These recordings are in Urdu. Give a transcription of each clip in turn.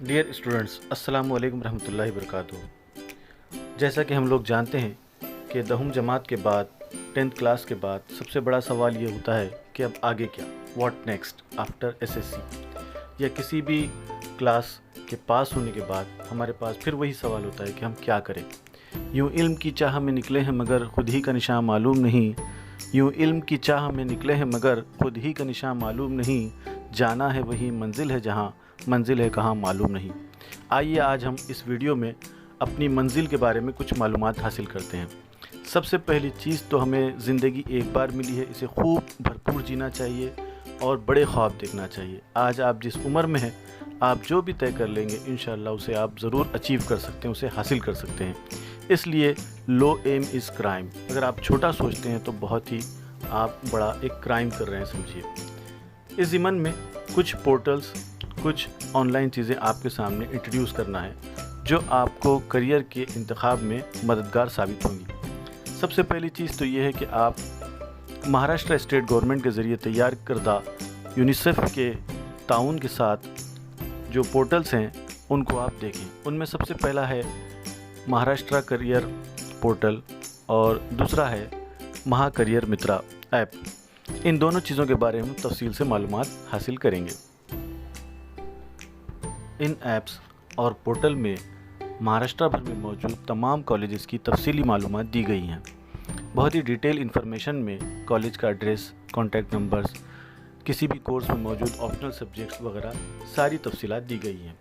ڈیئر اسٹوڈنٹس، السلام علیکم ورحمۃ اللہ وبرکاتہ۔ جیسا کہ ہم لوگ جانتے ہیں کہ 10ویں جماعت کے بعد 10th کلاس کے بعد سب سے بڑا سوال یہ ہوتا ہے کہ اب آگے کیا، واٹ نیکسٹ آفٹر SSC، یا کسی بھی کلاس کے پاس ہونے کے بعد ہمارے پاس پھر وہی سوال ہوتا ہے کہ ہم کیا کریں۔ یوں علم کی چاہ میں نکلے ہیں مگر خود ہی کا نشاں معلوم نہیں، یوں علم کی چاہ میں نکلے ہیں مگر خود ہی کا نشاں معلوم نہیں، جانا ہے وہی منزل ہے جہاں منزل ہے کہاں معلوم نہیں۔ آئیے آج ہم اس ویڈیو میں اپنی منزل کے بارے میں کچھ معلومات حاصل کرتے ہیں۔ سب سے پہلی چیز تو ہمیں زندگی ایک بار ملی ہے، اسے خوب بھرپور جینا چاہیے اور بڑے خواب دیکھنا چاہیے۔ آج آپ جس عمر میں ہیں، آپ جو بھی طے کر لیں گے انشاءاللہ اسے آپ ضرور اچیو کر سکتے ہیں، اسے حاصل کر سکتے ہیں۔ اس لیے لو ایم از کرائم، اگر آپ چھوٹا سوچتے ہیں تو بہت ہی آپ بڑا ایک کرائم کر رہے ہیں سمجھیے۔ اس ضمن میں کچھ پورٹلز، کچھ آن لائن چیزیں آپ کے سامنے انٹروڈیوس کرنا ہے جو آپ کو کریئر کے انتخاب میں مددگار ثابت ہوں گی۔ سب سے پہلی چیز تو یہ ہے کہ آپ مہاراشٹر اسٹیٹ گورنمنٹ کے ذریعے تیار کردہ یونیسیف کے تعاون کے ساتھ جو پورٹلز ہیں ان کو آپ دیکھیں۔ ان میں سب سے پہلا ہے مہاراشٹر کریئر پورٹل اور دوسرا ہے مہا کریئر مترا ایپ۔ ان دونوں چیزوں کے بارے میں تفصیل سے معلومات حاصل کریں گے۔ ان ایپس اور پورٹل میں مہاراشٹر بھر میں موجود تمام کالجز کی تفصیلی معلومات دی گئی ہیں۔ بہت ہی ڈیٹیل انفارمیشن میں کالج کا ایڈریس، کانٹیکٹ نمبرز، کسی بھی کورس میں موجود آپشنل سبجیکٹس وغیرہ ساری تفصیلات دی گئی ہیں۔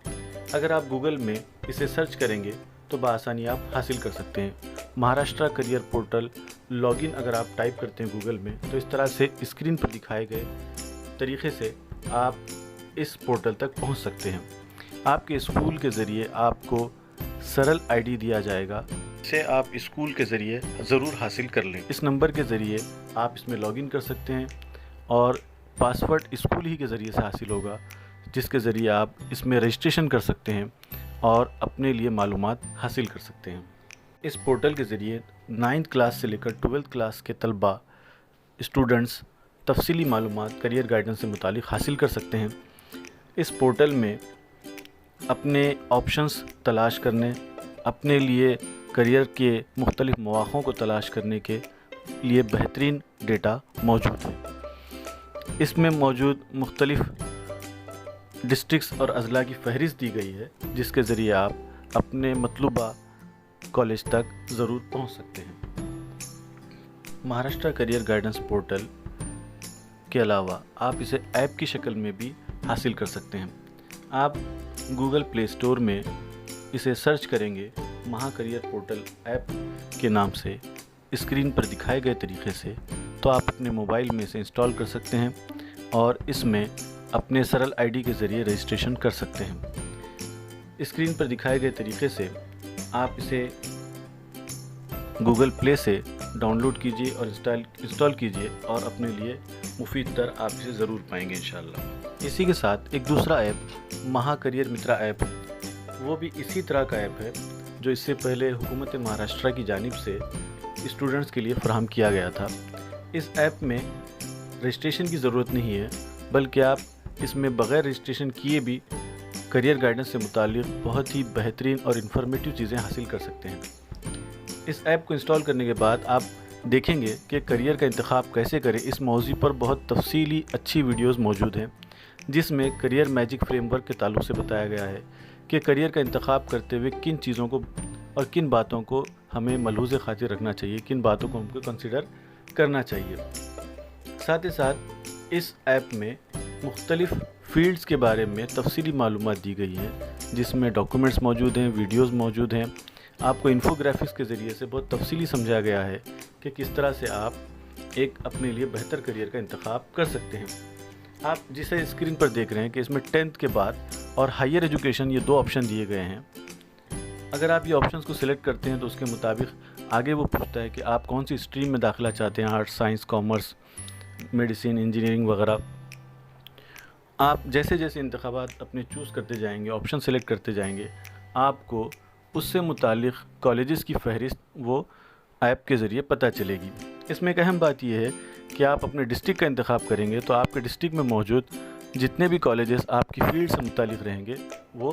اگر آپ گوگل میں اسے سرچ کریں گے تو بآسانی آپ حاصل کر سکتے ہیں۔ Maharashtra career portal log in اگر آپ ٹائپ کرتے ہیں گوگل میں تو اس طرح سے اسکرین پر دکھائے گئے طریقے سے آپ اس پورٹل تک پہنچ سکتے ہیں۔ آپ کے اسکول کے ذریعے آپ کو سرل ID دیا جائے گا، اسے آپ اسکول کے ذریعے ضرور حاصل کر لیں۔ اس نمبر کے ذریعے آپ اس میں لاگ ان کر سکتے ہیں اور پاسورڈ اسکول ہی کے ذریعے سے حاصل ہوگا، جس کے ذریعے آپ اس میں رجسٹریشن کر سکتے ہیں اور اپنے لیے معلومات حاصل کر سکتے ہیں۔ اس پورٹل کے ذریعے 9th کلاس سے لے کر 12th کلاس کے طلباء، اسٹوڈنٹس تفصیلی معلومات کریئر گائیڈنس سے متعلق حاصل کر سکتے ہیں۔ اس پورٹل میں اپنے آپشنز تلاش کرنے، اپنے لیے کریئر کے مختلف مواقعوں کو تلاش کرنے کے لیے بہترین ڈیٹا موجود ہے۔ اس میں موجود مختلف ڈسٹرکٹس اور اضلاع کی فہرست دی گئی ہے، جس کے ذریعے آپ اپنے مطلوبہ کالج تک ضرور پہنچ سکتے ہیں۔ مہاراشٹر کریئر گائیڈنس پورٹل کے علاوہ آپ اسے ایپ کی شکل میں بھی حاصل کر سکتے ہیں۔ آپ گوگل پلے اسٹور میں اسے سرچ کریں گے مہا کریئر پورٹل ایپ کے نام سے، اسکرین پر دکھائے گئے طریقے سے، تو آپ اپنے موبائل میں اسے انسٹال کر سکتے ہیں اور اس میں اپنے سرل ID کے ذریعے رجسٹریشن کر سکتے ہیں۔ اسکرین پر دکھائے گئے طریقے سے آپ اسے گوگل پلے سے ڈاؤن لوڈ کیجئے اور انسٹال کیجئے اور اپنے لیے مفید تر آپ اسے ضرور پائیں گے انشاءاللہ۔ اسی کے ساتھ ایک دوسرا ایپ مہا کریئر مترا ایپ ہے، وہ بھی اسی طرح کا ایپ ہے جو اس سے پہلے حکومت مہاراشٹر کی جانب سے اسٹوڈنٹس کے لیے فراہم کیا گیا تھا۔ اس ایپ میں رجسٹریشن کی ضرورت نہیں ہے، بلکہ آپ اس میں بغیر رجسٹریشن کیے بھی کریئر گائیڈنس سے متعلق بہت ہی بہترین اور انفارمیٹیو چیزیں حاصل کر سکتے ہیں۔ اس ایپ کو انسٹال کرنے کے بعد آپ دیکھیں گے کہ کریئر کا انتخاب کیسے کریں۔ اس موضوع پر بہت تفصیلی اچھی ویڈیوز موجود ہیں، جس میں کریئر میجک فریم ورک کے تعلق سے بتایا گیا ہے کہ کریئر کا انتخاب کرتے ہوئے کن چیزوں کو اور کن باتوں کو ہمیں ملحوظ خاطر رکھنا چاہیے، کن باتوں کو ہم کو کنسیڈر کرنا چاہیے۔ ساتھ ہی ساتھ اس ایپ میں مختلف فیلڈز کے بارے میں تفصیلی معلومات دی گئی ہیں، جس میں ڈاکومنٹس موجود ہیں، ویڈیوز موجود ہیں۔ آپ کو انفوگرافکس کے ذریعے سے بہت تفصیلی سمجھایا گیا ہے کہ کس طرح سے آپ ایک اپنے لیے بہتر کریئر کا انتخاب کر سکتے ہیں۔ آپ جسے اسکرین پر دیکھ رہے ہیں کہ اس میں 10th کے بعد اور ہائر ایجوکیشن یہ 2 آپشن دیے گئے ہیں۔ اگر آپ یہ آپشنز کو سلیکٹ کرتے ہیں تو اس کے مطابق آگے وہ پوچھتا ہے کہ آپ کون سی اسٹریم میں داخلہ چاہتے ہیں، arts, science, commerce, medicine, engineering وغیرہ۔ آپ جیسے جیسے انتخابات اپنے چوز کرتے جائیں گے، آپشن سلیکٹ کرتے جائیں گے، آپ کو اس سے متعلق کالجز کی فہرست وہ ایپ کے ذریعے پتہ چلے گی۔ اس میں ایک اہم بات یہ ہے کہ آپ اپنے ڈسٹرکٹ کا انتخاب کریں گے تو آپ کے ڈسٹرکٹ میں موجود جتنے بھی کالجز آپ کی فیلڈ سے متعلق رہیں گے وہ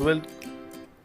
12th